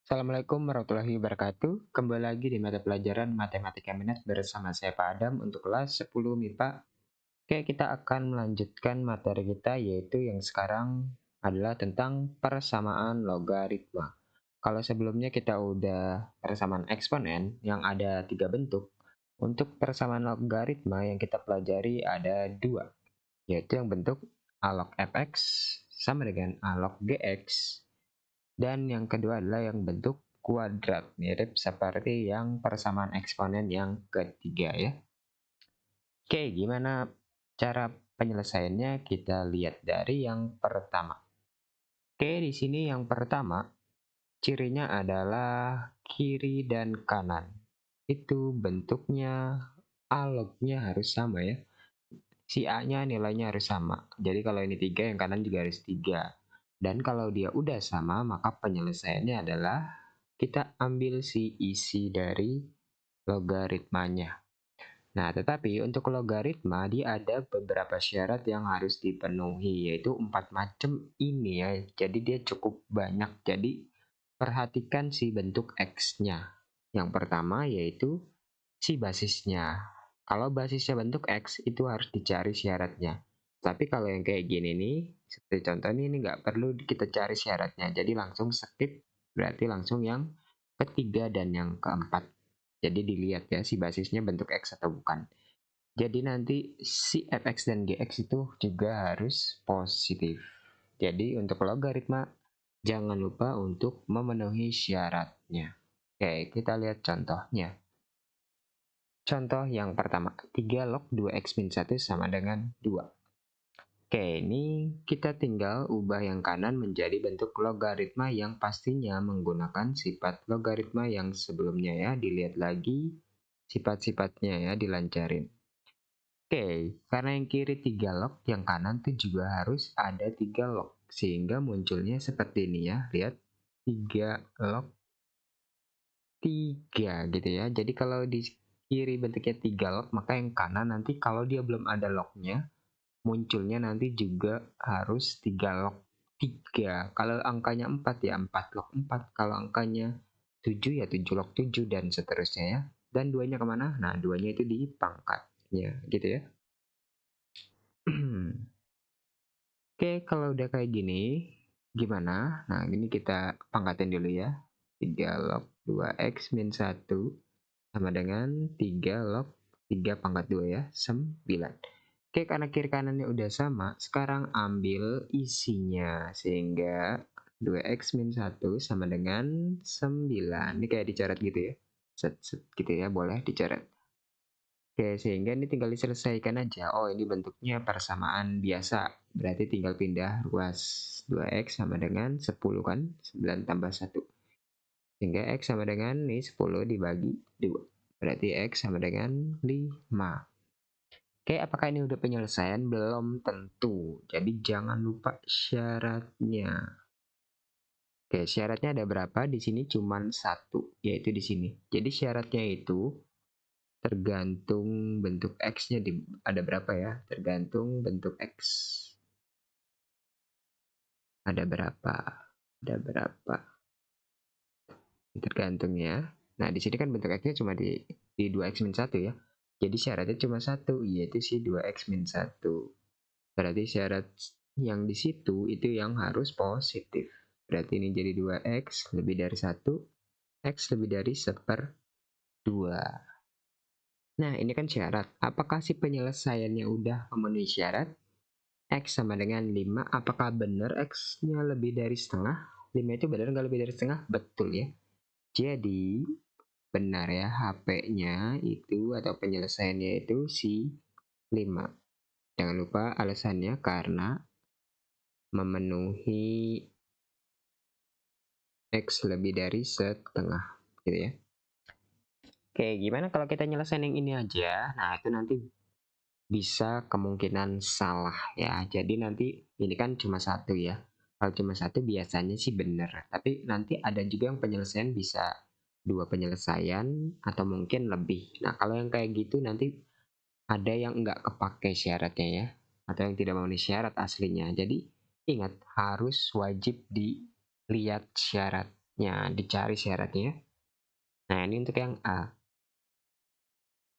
Assalamualaikum warahmatullahi wabarakatuh. Kembali lagi di mata pelajaran Matematika Minus bersama saya Pak Adam untuk kelas 10 MIPA. Oke, kita akan melanjutkan materi kita yaitu yang sekarang adalah tentang persamaan logaritma. Kalau sebelumnya kita udah persamaan eksponen yang ada 3 bentuk, untuk persamaan logaritma yang kita pelajari ada 2, yaitu yang bentuk a log fx sama dengan a log gx. Dan yang kedua adalah yang bentuk kuadrat, mirip seperti yang persamaan eksponen yang ketiga ya. Oke, gimana cara penyelesaiannya? Kita lihat dari yang pertama. Oke, di sini yang pertama, cirinya adalah kiri dan kanan. Itu bentuknya alognya harus sama ya. Si A-nya nilainya harus sama. Jadi kalau ini 3, yang kanan juga harus 3. Dan kalau dia udah sama, maka penyelesaiannya adalah kita ambil si isi dari logaritmanya. Nah, tetapi untuk logaritma dia ada beberapa syarat yang harus dipenuhi, yaitu 4 macam ini ya. Jadi dia cukup banyak. Jadi perhatikan si bentuk X-nya. Yang pertama yaitu si basisnya. Kalau basisnya bentuk X itu harus dicari syaratnya. Tapi kalau yang kayak gini nih, seperti contoh ini nggak perlu kita cari syaratnya. Jadi langsung skip, berarti langsung yang ketiga dan yang keempat. Jadi dilihat ya si basisnya bentuk X atau bukan. Jadi nanti si fx dan gx itu juga harus positif. Jadi untuk logaritma jangan lupa untuk memenuhi syaratnya. Oke, kita lihat contohnya. Contoh yang pertama, 3 log 2x min 1 sama dengan 2. Oke, ini kita tinggal ubah yang kanan menjadi bentuk logaritma yang pastinya menggunakan sifat logaritma yang sebelumnya ya. Dilihat lagi sifat-sifatnya ya, dilancarin. Oke, karena yang kiri 3 log, yang kanan tuh juga harus ada 3 log. Sehingga munculnya seperti ini ya, lihat 3 log 3 gitu ya. Jadi kalau di kiri bentuknya 3 log, maka yang kanan nanti kalau dia belum ada lognya, munculnya nanti juga harus 3 log 3. Kalau angkanya 4 ya 4 log 4. Kalau angkanya 7 ya 7 log 7 dan seterusnya ya. Dan duanya kemana? Nah, duanya itu di pangkatnya gitu ya. Oke, kalau udah kayak gini, gimana? Nah, ini kita pangkatin dulu ya. 3 log 2x min 1 sama dengan 3 log 3 pangkat 2 ya, 9. Oke, karena kiri kanannya udah sama, sekarang ambil isinya. Sehingga 2x min 1 sama dengan 9. Ini kayak dicoret gitu ya. Set gitu ya, boleh dicoret. Oke, sehingga ini tinggal diselesaikan aja. Oh, ini bentuknya persamaan biasa. Berarti tinggal pindah ruas 2x sama dengan 10 kan? 9 tambah 1. Sehingga x sama dengan ini 10 dibagi 2. Berarti x sama dengan 5. Oke, apakah ini udah penyelesaian? Belum tentu. Jadi jangan lupa syaratnya. Oke, syaratnya ada berapa? Di sini cuma 1, yaitu di sini. Jadi syaratnya itu tergantung bentuk X-nya ada berapa ya? Tergantung bentuk X. Ada berapa? Ada berapa? Tergantung ya. Nah, di sini kan bentuk X-nya cuma di 2x min 1 ya. Jadi syaratnya cuma 1, yaitu si 2x min 1. Berarti syarat yang di situ itu yang harus positif. Berarti ini jadi 2x lebih dari 1, x lebih dari 1/2. Nah, ini kan syarat. Apakah si penyelesaiannya udah memenuhi syarat? X sama dengan 5. Apakah benar X-nya lebih dari setengah? 5 itu benar nggak lebih dari setengah? Betul ya. Jadi, benar ya, HP-nya itu atau penyelesaiannya itu si 5. Jangan lupa alasannya karena memenuhi X lebih dari setengah. Gitu ya. Oke, gimana kalau kita nyelesain yang ini aja? Nah, itu nanti bisa kemungkinan salah ya. Jadi nanti ini kan cuma 1 ya. Kalau cuma 1 biasanya sih benar. Tapi nanti ada juga yang penyelesaian bisa 2 penyelesaian atau mungkin lebih. Nah, kalau yang kayak gitu nanti ada yang nggak kepake syaratnya ya. Atau yang tidak memenuhi syarat aslinya. Jadi ingat harus wajib dilihat syaratnya. Ya, dicari syaratnya. Nah, ini untuk yang A.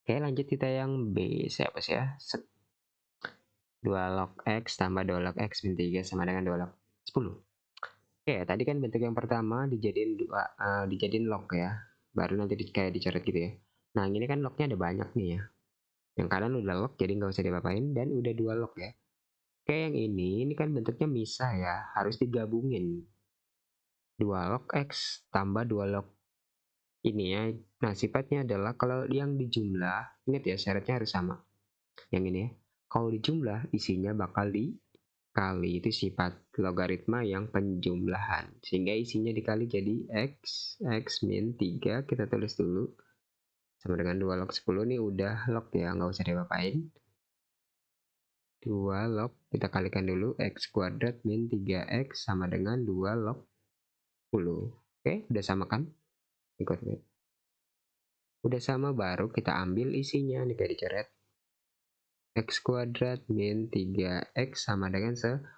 Oke, lanjut kita yang B. Saya hapus ya. 2 log X tambah 2 log X min 3 sama dengan 2 log 10. Oke, tadi kan bentuk yang pertama dijadiin log ya. Baru nanti kayak dicoret gitu ya. Nah, ini kan lognya ada banyak nih ya. Yang kanan udah log, jadi nggak usah diapa-apain. Dan udah 2 log ya. Oke, yang ini kan bentuknya misah ya. Harus digabungin. 2 log X tambah 2 log ini ya. Nah, sifatnya adalah kalau yang dijumlah, ingat ya syaratnya harus sama. Yang ini ya. Kalau dijumlah, isinya bakal dikali. Itu sifat logaritma yang penjumlahan. Sehingga isinya dikali jadi X min 3. Kita tulis dulu. Sama dengan 2 log 10 nih udah log ya, nggak usah diapa-apain. 2 log, kita kalikan dulu. X kuadrat min 3X sama dengan 2 log 10. Oke, udah sama kan? Ikut. Udah sama baru kita ambil isinya nih kayak dicoret. X kuadrat min 3X sama dengan 10.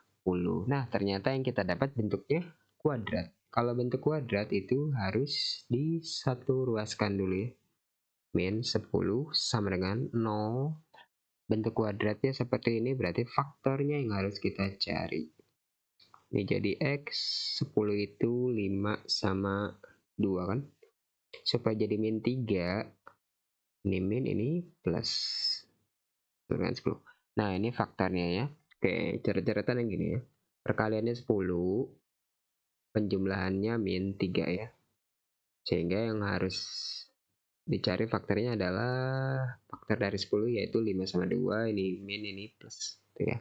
Nah, ternyata yang kita dapat bentuknya kuadrat. Kalau bentuk kuadrat itu harus disatu ruaskan dulu ya. Min 10 sama dengan 0. Bentuk kuadratnya seperti ini, berarti faktornya yang harus kita cari. Ini jadi X 10 itu 5 sama 2 kan. Supaya jadi min 3, ini min, ini plus. Dengan 10. Nah, ini faktornya ya. Oke, coret-coretan yang gini ya. Perkaliannya 10, penjumlahannya min 3 ya. Sehingga yang harus dicari faktornya adalah faktor dari 10 yaitu 5 sama 2, ini min, ini plus. Gitu ya.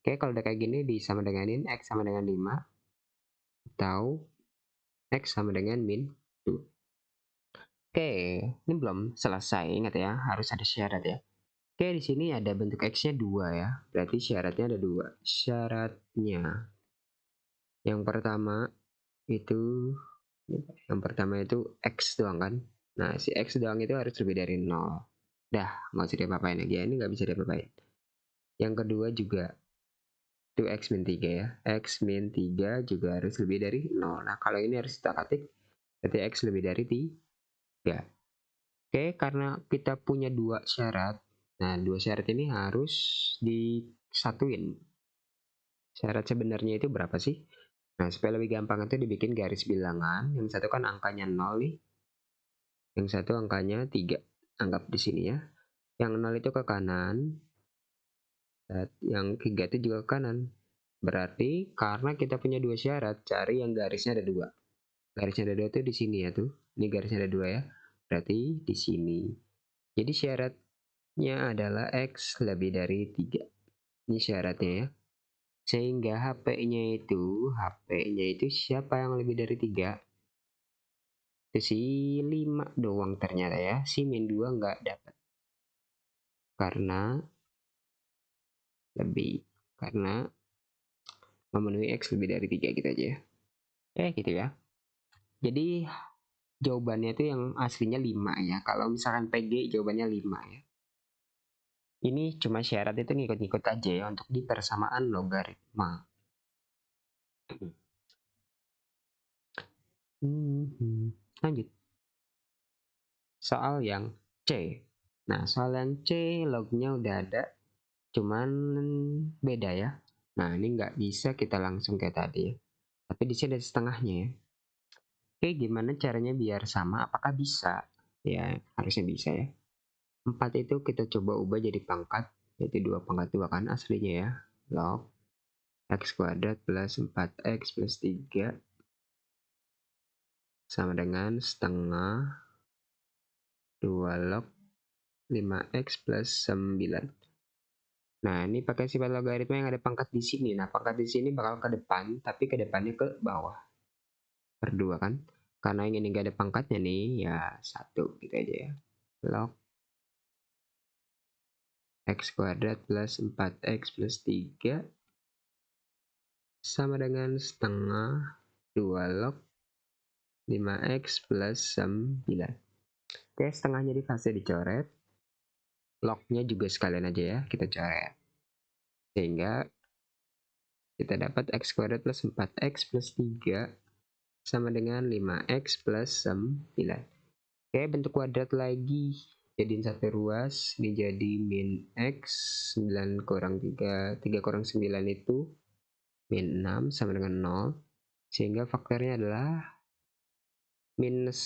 Oke, kalau udah kayak gini disama denganin X sama dengan 5 atau X sama dengan min 2. Oke, ini belum selesai, ingat ya, harus ada syarat ya. Oke, di sini ada bentuk X-nya 2 ya. Berarti syaratnya ada 2. Syaratnya yang pertama itu X doang kan. Nah, si X doang itu harus lebih dari 0. Dah, nggak usah diapa-apain lagi ya. Ini nggak bisa diapa-apain. Yang kedua juga itu X min 3 ya. X min 3 juga harus lebih dari 0. Nah, kalau ini harus kita ketik, berarti X lebih dari 3. Oke, karena kita punya 2 syarat. Nah, 2 syarat ini harus disatuin. Syarat sebenarnya itu berapa sih? Nah, supaya lebih gampang itu dibikin garis bilangan. Yang satu kan angkanya 0 nih. Yang satu angkanya 3. Anggap di sini ya. Yang 0 itu ke kanan. Yang 3 itu juga ke kanan. Berarti karena kita punya 2 syarat, cari yang garisnya ada 2. Garisnya ada 2 itu di sini ya tuh. Ini garisnya ada 2 ya. Berarti di sini. Jadi syaratnya adalah X lebih dari 3. Ini syaratnya ya. Sehingga HP-nya itu siapa yang lebih dari 3? Itu si 5 doang ternyata ya. Si min 2 nggak dapat. Karena memenuhi X lebih dari 3 gitu aja ya. Gitu ya. Jadi jawabannya itu yang aslinya 5 ya. Kalau misalkan PG jawabannya 5 ya. Ini cuma syarat itu ngikut-ngikut aja ya untuk di persamaan logaritma. Lanjut. Soal yang C. Nah, soal yang C lognya udah ada, cuman beda ya. Nah, ini nggak bisa kita langsung kayak tadi ya. Tapi di sini ada setengahnya ya. Oke, gimana caranya biar sama? Apakah bisa? Ya, harusnya bisa ya. 4 itu kita coba ubah jadi pangkat, yaitu 2 pangkat 2 kan aslinya ya. Log X kuadrat plus 4X plus 3 sama dengan setengah 2 log 5X plus 9. Nah, ini pakai sifat logaritma yang ada pangkat di sini. Nah, pangkat di sini bakal ke depan, tapi ke depannya ke bawah. Per 2 kan? Karena yang ini gak ada pangkatnya nih, ya 1 gitu aja ya. Log X kuadrat plus 4X plus 3 sama dengan setengah 2 log 5X plus 9. Oke, setengahnya di fase dicoret. Lognya juga sekalian aja ya, kita coret. Sehingga kita dapat X kuadrat plus 4X plus 3 sama dengan 5x plus 9. Oke, bentuk kuadrat lagi. Jadiin satu ruas, ini jadi min x, 9 kurang 3, 3 kurang 9 itu min 6 sama dengan 0. Sehingga faktornya adalah minus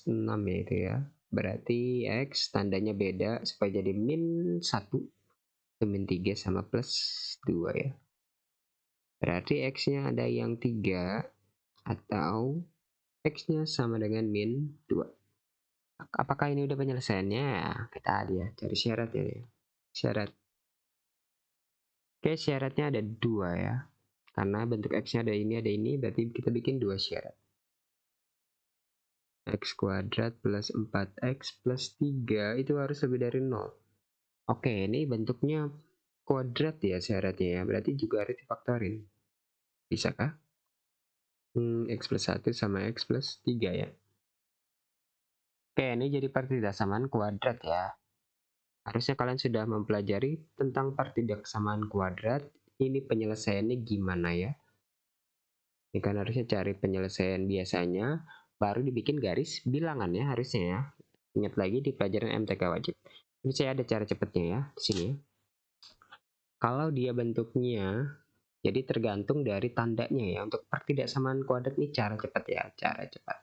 6 ya itu ya. Berarti x tandanya beda supaya jadi min 1, min 3 sama plus 2 ya. Berarti x-nya ada yang 3 atau x-nya sama dengan min 2. Apakah ini udah penyelesaiannya? Kita ya cari syaratnya ya. Syarat. Oke, syaratnya ada 2 ya. Karena bentuk x-nya ada ini, berarti kita bikin 2 syarat. X kuadrat plus 4x plus 3 itu harus lebih dari 0. Oke, ini bentuknya kuadrat ya syaratnya ya. Berarti juga harus difaktorin. Bisakah? X plus 1 sama x plus 3 ya. Oke, ini jadi pertidaksamaan kuadrat ya. Harusnya kalian sudah mempelajari tentang pertidaksamaan kuadrat. Ini penyelesaiannya gimana ya? Ini kan harusnya cari penyelesaian biasanya, baru dibikin garis bilangan ya harusnya ya. Ingat lagi di pelajaran MTK wajib. Ini saya ada cara cepatnya ya di sini. Kalau dia bentuknya, jadi tergantung dari tandanya ya. Untuk pertidaksamaan kuadrat ini cara cepat ya, cara cepat.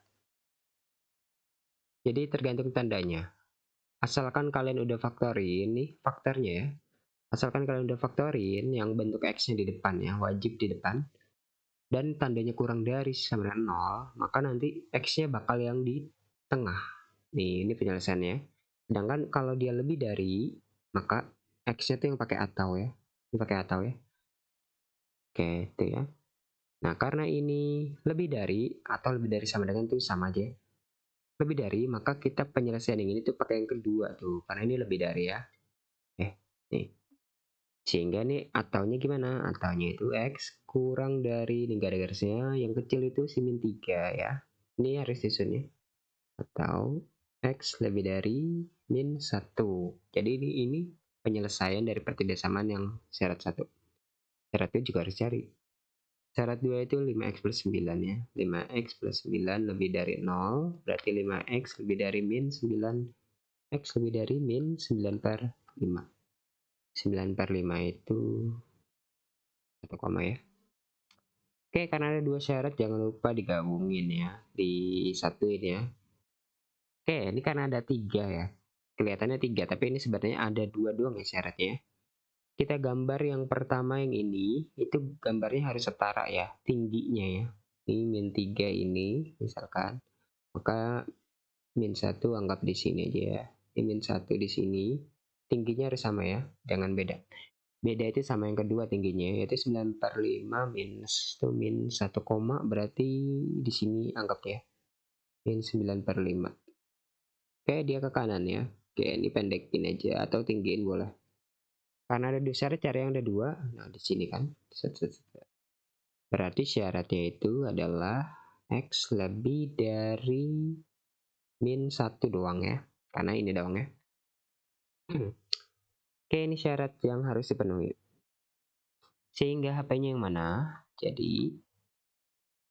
Jadi tergantung tandanya. Asalkan kalian udah faktorin nih faktornya ya. Asalkan kalian udah faktorin yang bentuk x-nya di depan ya, wajib di depan. Dan tandanya kurang dari sama dengan 0, maka nanti x-nya bakal yang di tengah. Nih, ini penyelesaiannya. Sedangkan kalau dia lebih dari, maka x-nya tuh yang pakai atau ya. Ini pakai atau ya. Oke, itu ya. Nah, karena ini lebih dari atau lebih dari sama dengan tuh sama aja. Lebih dari, maka kita penyelesaian yang ini tuh pakai yang kedua tuh, karena ini lebih dari ya. Nih. Sehingga nih ataunya gimana? Ataunya itu x kurang dari, ini gak ada garisnya, yang kecil itu si min 3 ya. Ini harus disusunnya. Atau x lebih dari min 1. Jadi ini penyelesaian dari pertidaksamaan yang syarat 1. Syarat 2 juga harus cari. Syarat 2 itu 5x plus 9 ya. 5x plus 9 lebih dari 0, berarti 5x lebih dari min 9. X lebih dari min 9 per 5. 9 per 5 itu 1 koma ya. Oke, karena ada 2 syarat jangan lupa digabungin ya. Disatuin ya. Oke, ini karena ada 3 ya. Kelihatannya 3, tapi ini sebenarnya ada 2 doang ya syaratnya. Kita gambar yang pertama yang ini, itu gambarnya harus setara ya, tingginya ya. Ini min 3 ini, misalkan. Maka min 1 anggap di sini aja ya. Ini min 1 di sini. Tingginya harus sama ya, jangan beda. Beda itu sama yang kedua tingginya, yaitu 9 per 5 minus itu min 1 koma, berarti di sini anggap ya. Min 9 per 5. Oke, dia ke kanan ya. Oke, ini pendekin aja atau tinggiin boleh. Karena ada 2 syarat, cari yang ada 2. Nah, di sini kan. Berarti syaratnya itu adalah x lebih dari min 1 doang ya. Karena ini doang ya. Oke, ini syarat yang harus dipenuhi. Sehingga HP-nya yang mana? Jadi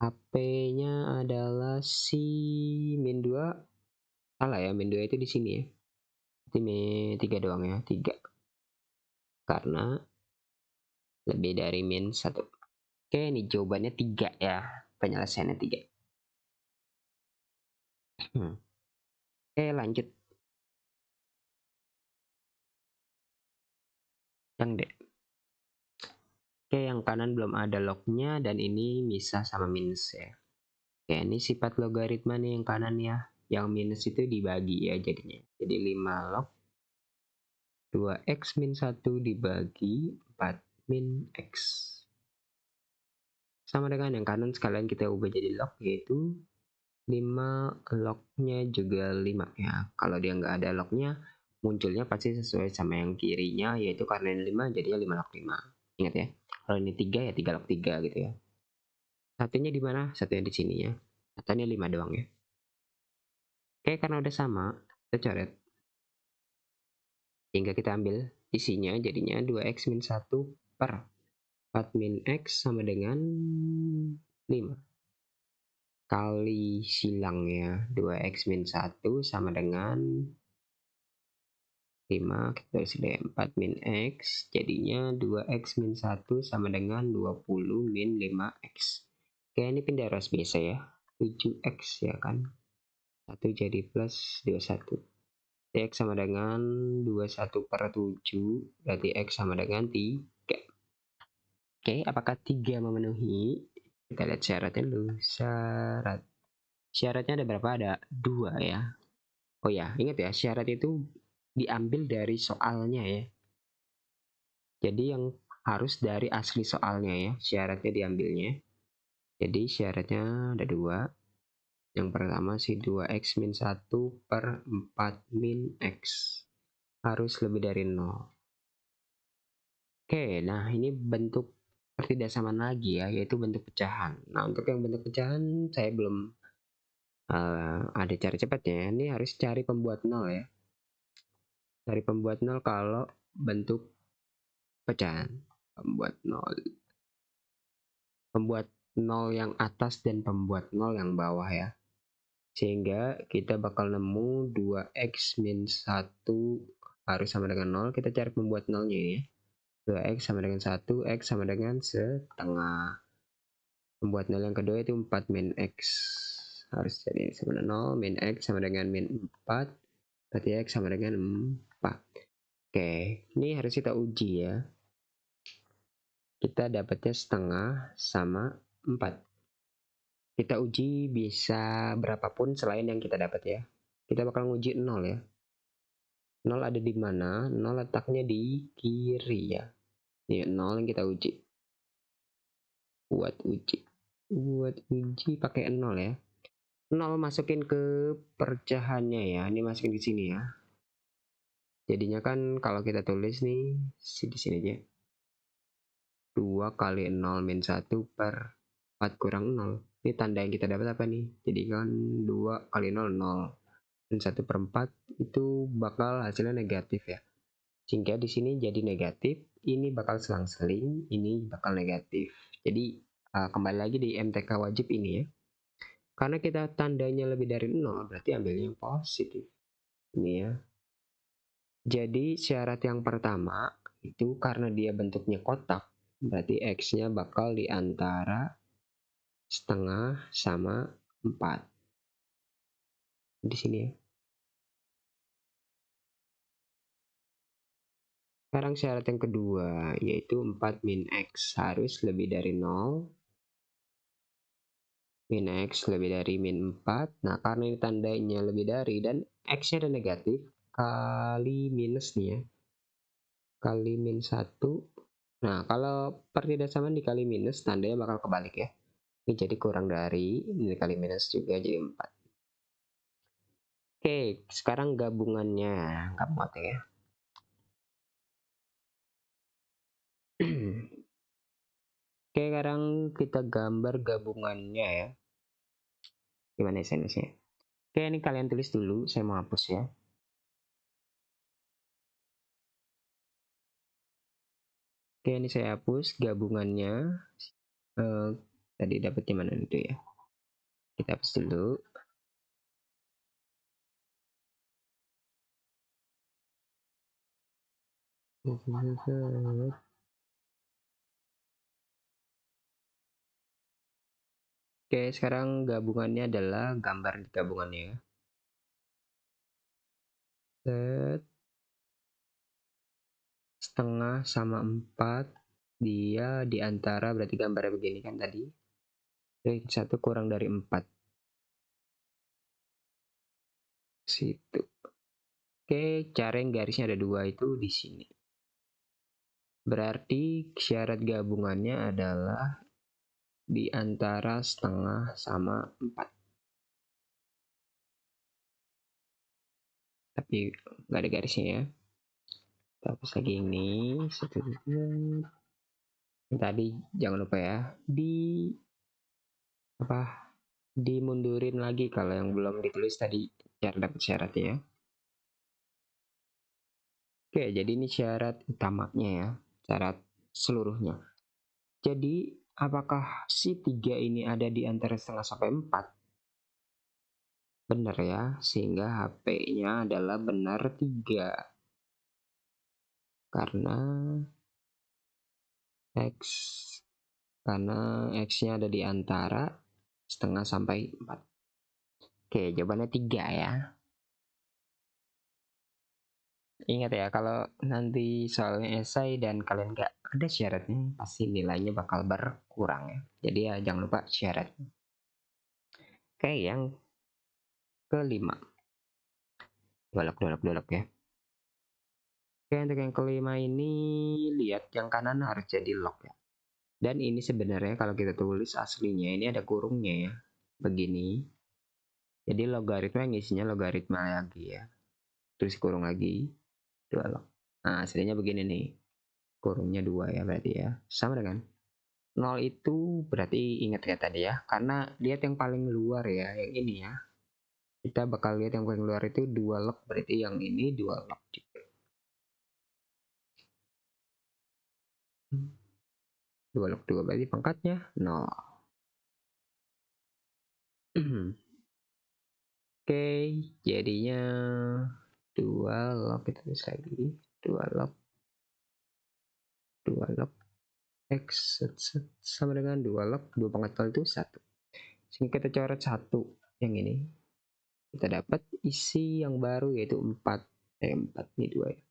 HP-nya adalah si min 2. Salah ya, min 2 itu di sini ya. Berarti min 3 doang ya, 3. Karena lebih dari min 1. Oke, ini jawabannya 3 ya. Penyelesaiannya 3. Oke, lanjut. Yang D. Oke, yang kanan belum ada lognya dan ini misah sama minus ya. Oke, ini sifat logaritma nih yang kanan ya. Yang minus itu dibagi ya jadinya. Jadi 5 log 2x min 1 dibagi 4 min x. Sama dengan yang kanan sekalian kita ubah jadi log, yaitu 5 lognya juga 5 ya. Kalau dia nggak ada lognya, munculnya pasti sesuai sama yang kirinya, yaitu karena ini 5 jadinya 5 log 5. Ingat ya, kalau ini 3 ya 3 log 3 gitu ya. Satunya di mana? Satunya di sini ya. Satunya 5 doang ya. Oke, karena udah sama, kita coret. Hingga kita ambil isinya, jadinya 2x min 1 per 4 min x sama dengan 5. kali silangnya 2x min 1 sama dengan 5, kita tulis 4 min x, jadinya 2x min 1 sama dengan 20 min 5x. Oke, ini pindah ruas biasa ya, 7x ya kan, 1 jadi plus 21. X sama dengan 21 per 7, berarti X sama dengan 3. Oke, apakah 3 memenuhi? Kita lihat syaratnya dulu. Syaratnya ada berapa? Ada 2 ya. Oh ya, ingat ya, syarat itu diambil dari soalnya ya. Jadi yang harus dari asli soalnya ya, syaratnya diambilnya. Jadi syaratnya ada 2. Yang pertama si 2x min 1 per 4 min x harus lebih dari 0. Oke, nah ini bentuk ketidaksamaan lagi ya, yaitu bentuk pecahan. Nah, untuk yang bentuk pecahan saya belum ada cara cepatnya. Ini harus cari pembuat 0 ya. Cari pembuat 0 kalau bentuk pecahan. Pembuat 0. Pembuat 0 yang atas dan pembuat 0 yang bawah ya. Sehingga kita bakal nemu 2x min 1 harus sama dengan 0. Kita cari pembuat 0-nya ya. 2x sama dengan 1, x sama dengan setengah. Pembuat 0 yang kedua itu 4 min x. Harus jadi sama dengan 0, min x sama dengan min 4. Berarti x sama dengan 4. Oke, ini harus kita uji ya. Kita dapatnya setengah sama 4. Kita uji bisa berapapun selain yang kita dapat ya. Kita bakal nguji 0 ya. 0 ada di mana? 0 letaknya di kiri ya. Ini 0 yang kita uji. Buat uji pakai 0 ya. 0 masukin ke pecahannya ya. Ini masukin di sini ya. Jadinya kan kalau kita tulis nih di sini aja. 2 kali 0 min 1 per 4 kurang 0. Ini tanda yang kita dapat apa nih? Jadi kan 2 kali 0, 0. Dan 1 per 4 itu bakal hasilnya negatif ya. Sehingga di sini jadi negatif. Ini bakal selang-seling. Ini bakal negatif. Jadi kembali lagi di MTK wajib ini ya. Karena kita tandanya lebih dari 0, berarti ambilnya yang positif. Ini ya. Jadi syarat yang pertama itu karena dia bentuknya kotak, berarti X-nya bakal di antara setengah sama 4. Di sini ya. Sekarang syarat yang kedua, yaitu 4 min X harus lebih dari 0. Min X lebih dari min 4. Nah, karena ini tandanya lebih dari dan X-nya ada negatif, kali minus nih ya. Kali min 1. Nah, kalau pertidaksamaan dikali minus, tandanya bakal kebalik ya. Ini jadi kurang dari, ini dikali minus juga jadi 4. Oke, sekarang gabungannya. Nggak muat ya. Oke, sekarang kita gambar gabungannya ya. Gimana esensinya? Oke, ini kalian tulis dulu, saya mau hapus ya. Oke, ini saya hapus gabungannya. Tadi dapetnya mana itu ya? Kita hapus dulu. Oke, sekarang gabungannya adalah gambar gabungannya. Set. Setengah sama 4. Dia di antara, berarti gambarnya begini kan tadi. Oke, 1 kurang dari 4. Situ. Oke, cara yang garisnya ada 2 itu di sini. Berarti syarat gabungannya adalah di antara setengah sama 4. Tapi nggak ada garisnya ya. Kita hapus lagi ini. Tadi jangan lupa ya. Dimundurin lagi kalau yang belum ditulis tadi cara dapat syaratnya ya. Oke, jadi ini syarat utamanya ya. Syarat seluruhnya. Jadi apakah si 3 ini ada di antara setengah sampai 4? benar ya, sehingga HP-nya adalah benar 3. Karena X X-nya ada di antara setengah sampai 4. Oke, jawabannya 3 ya. Ingat ya, kalau nanti soalnya esai dan kalian nggak ada syaratnya, pasti nilainya bakal berkurang ya. Jadi ya jangan lupa syarat. Oke, yang kelima. Dolok ya. Oke, untuk yang kelima ini, lihat yang kanan harus jadi log ya. Dan ini sebenarnya kalau kita tulis aslinya, ini ada kurungnya ya. Begini. Jadi logaritma yang isinya logaritma lagi ya. Terus kurung lagi. 2 log. Nah, aslinya begini nih. Kurungnya 2 ya berarti ya. Sama dengan 0 itu berarti ingat ya tadi ya. Karena lihat yang paling luar ya, yang ini ya. Kita bakal lihat yang paling luar itu 2 log, berarti yang ini 2 log juga. 2 log 2 berarti pangkatnya 0. Oke, jadinya 2 log, kita tulis lagi 2 log X sama dengan 2 log 2 pangkat 0 itu 1. Sehingga kita coret 1 yang ini. Kita dapat isi yang baru yaitu 4. 4 ini 2 ya.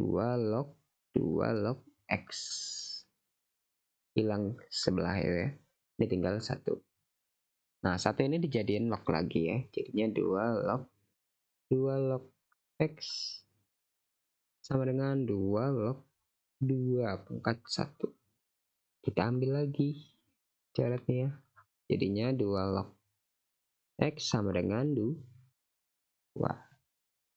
2 log X. Hilang sebelah ya. Ini tinggal 1. Nah, 1 ini dijadiin log lagi ya. Jadinya 2 log X sama dengan 2 log 2 pangkat 1. Kita ambil lagi coretnya ya. Jadinya 2 log X sama dengan 2.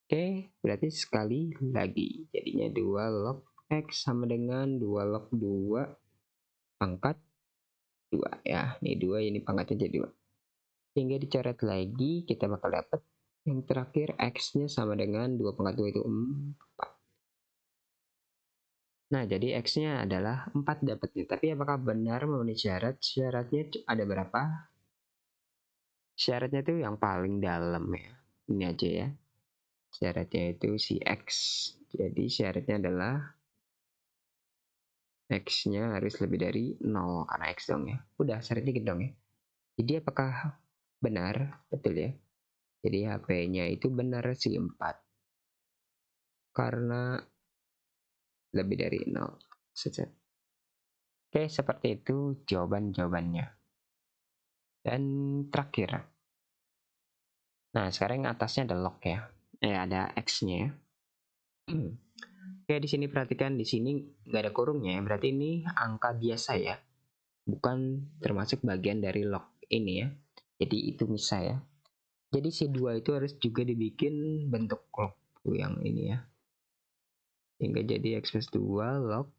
Oke, berarti sekali lagi. Jadinya 2 log X sama dengan 2 log 2 pangkat 2 ya. Ini 2, ini pangkatnya jadi 2. Sehingga dicoret lagi, kita bakal dapat yang terakhir X-nya sama dengan 2 pangkat 2 itu 4. Nah, jadi X-nya adalah 4 dapatnya. Tapi apakah benar memenuhi syarat? Syaratnya ada berapa? Syaratnya itu yang paling dalam ya. Ini aja ya. Syaratnya itu si X. Jadi syaratnya adalah X-nya harus lebih dari 0 karena X dong ya. Udah, syaratnya gitu dong ya. Jadi apakah benar? Betul ya. Jadi HP-nya itu benar si 4. Karena lebih dari 0. Oke, seperti itu jawaban-jawabannya. Dan terakhir. Nah, sekarang yang atasnya ada log ya. Ada X-nya ya. Oke, di sini perhatikan, di sini nggak ada kurungnya, berarti ini angka biasa ya, bukan termasuk bagian dari log ini ya. Jadi itu misal ya. Jadi si 2 itu harus juga dibikin bentuk log yang ini ya. Sehingga jadi X plus 2 log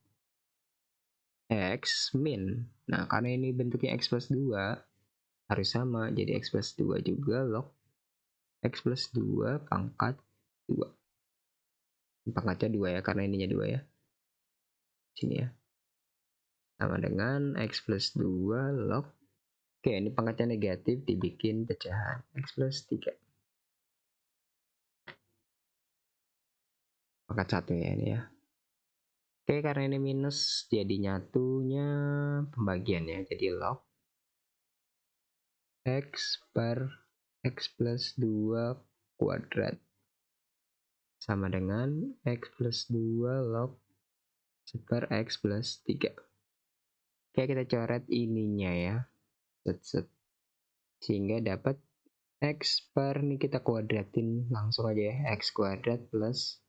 X min. Nah, karena ini bentuknya X plus 2 harus sama, jadi X plus 2 juga log X plus 2 pangkat 2. Pangkatnya 2 ya, karena ininya 2 ya. Sini ya. Sama dengan X plus 2 log. Oke, ini pangkatnya negatif, dibikin pecahan X plus 3. Pangkat 1 ya ini ya. Oke, karena ini minus, jadi nyatunya pembagiannya. Jadi log X per X plus 2 kuadrat. Sama dengan X plus 2 log per X plus 3. Oke, kita coret ininya ya. Sehingga dapat X per, ini kita kuadratin langsung aja ya. X kuadrat plus,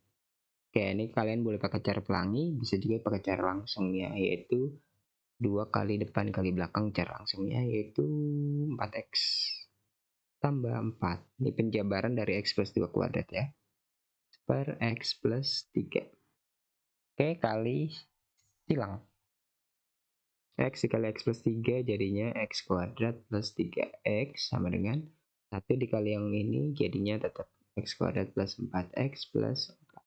oke ini kalian boleh pakai cara pelangi, bisa juga pakai cara langsung ya, yaitu 2 kali depan kali belakang cara langsungnya, yaitu 4X tambah 4. Ini penjabaran dari X plus 2 kuadrat ya. Per X plus 3. Oke, kali silang. X dikali X plus 3 jadinya X kuadrat plus 3X sama dengan 1 dikali yang ini jadinya tetap X kuadrat plus 4X plus 4.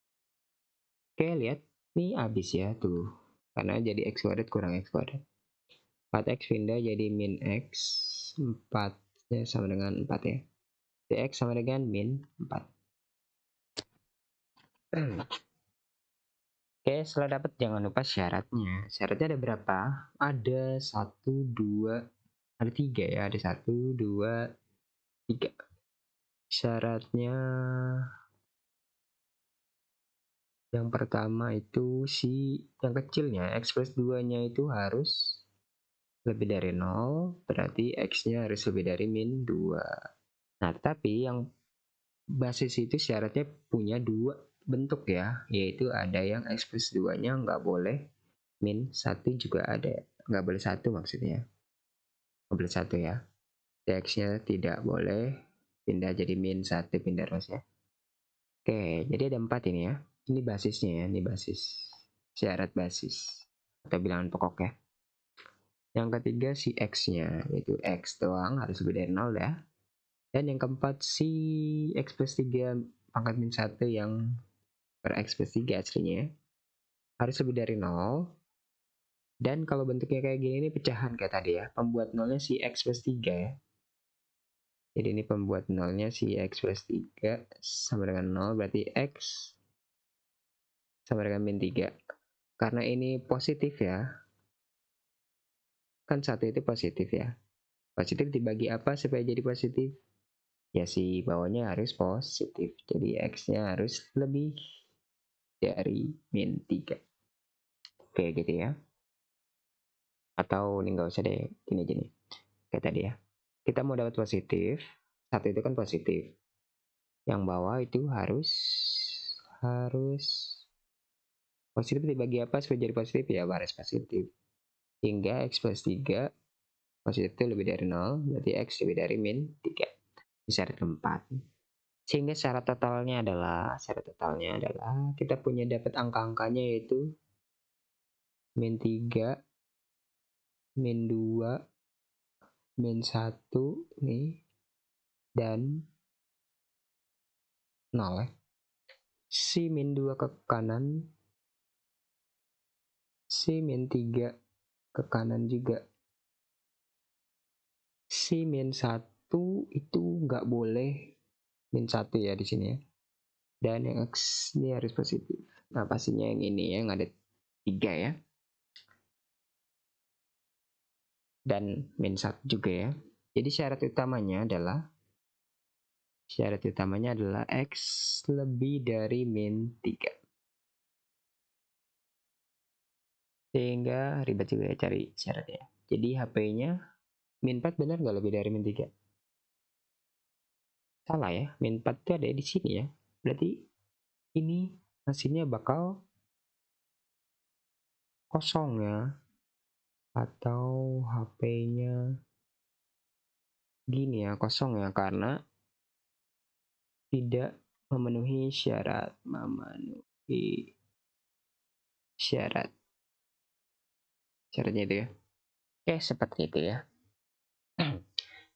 Oke, lihat. Ini habis ya tuh. Karena jadi X kuadrat kurang X kuadrat. 4X pindah jadi min X. 4 ya sama dengan 4 ya. X sama dengan min 4. Oke, setelah dapat jangan lupa syaratnya. Syaratnya ada berapa? Ada 1, 2, ada 3 ya. Ada 1, 2, 3. Syaratnya yang pertama itu yang kecilnya, X plus 2-nya itu harus lebih dari 0, berarti X-nya harus lebih dari min 2. Nah, tapi yang basis itu syaratnya punya dua bentuk ya, yaitu ada yang X plus 2-nya nggak boleh, min 1 juga ada. Nggak boleh 1 maksudnya. Nggak boleh 1 ya. X-nya tidak boleh pindah jadi min 1, pindah terus ya. Oke, jadi ada 4 ini ya. Ini basisnya ya, ini basis. Syarat basis. Atau bilangan pokok ya. Yang ketiga si X-nya, yaitu X doang harus lebih dari 0 ya. Dan yang keempat si X plus 3 pangkat min 1 yang per X plus 3 aslinya harus lebih dari 0. Dan kalau bentuknya kayak gini, ini pecahan kayak tadi ya. Pembuat nolnya si X plus 3 ya. Jadi ini pembuat nolnya si X plus 3 sama dengan 0, berarti X sama dengan min 3. Karena ini positif ya. Kan 1 itu positif ya. Positif dibagi apa supaya jadi positif? Ya si bawahnya harus positif. Jadi X-nya harus lebih dari min 3. Oke gitu ya. Atau ini nggak usah deh, gini. Kayak tadi ya. Kita mau dapat positif, 1 itu kan positif. Yang bawah itu harus positif dibagi apa supaya jadi positif ya, harus positif. Hingga X plus 3 positif itu lebih dari 0, berarti X lebih dari min 3. Di syarat keempat. Sehingga syarat totalnya adalah kita punya dapat angka-angkanya yaitu min 3, min 2, min 1 nih, dan 0 ya. Si min 2 ke kanan, si min 3 ke kanan juga. Si min 1 itu nggak boleh min 1 ya di sini ya. Dan yang X ini harus positif. Nah, pastinya yang ini yang ada 3 ya. Dan min 1 juga ya. Jadi syarat utamanya adalah X lebih dari min 3. Sehingga ribet juga ya cari syaratnya. Jadi HP-nya min 4 benar nggak lebih dari min 3? Salah ya, min 4 itu ada di sini ya. Berarti ini hasilnya bakal kosong ya. Atau HP-nya gini ya, kosong ya, karena tidak memenuhi syarat. Syaratnya itu ya. Oke, seperti itu ya.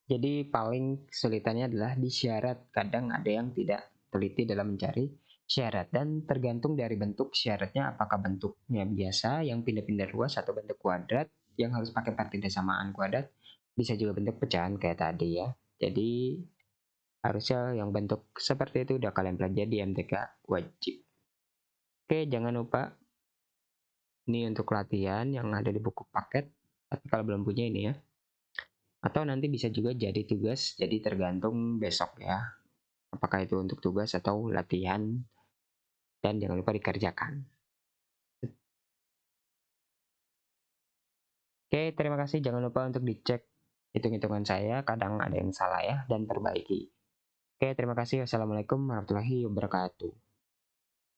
Jadi paling kesulitannya adalah di syarat. Kadang ada yang tidak teliti dalam mencari syarat, dan tergantung dari bentuk syaratnya, apakah bentuknya biasa yang pindah-pindah ruas atau bentuk kuadrat yang harus pakai partida samaan kuadrat, bisa juga bentuk pecahan kayak tadi ya. Jadi harusnya yang bentuk seperti itu udah kalian pelajari di MTK wajib. Oke, jangan lupa ini untuk latihan yang ada di buku paket, tapi kalau belum punya ini ya. Atau nanti bisa juga jadi tugas, jadi tergantung besok ya. Apakah itu untuk tugas atau latihan, dan jangan lupa dikerjakan. Oke, terima kasih. Jangan lupa untuk dicek hitung-hitungan saya, kadang ada yang salah ya, dan perbaiki. Oke, terima kasih. Wassalamualaikum warahmatullahi wabarakatuh.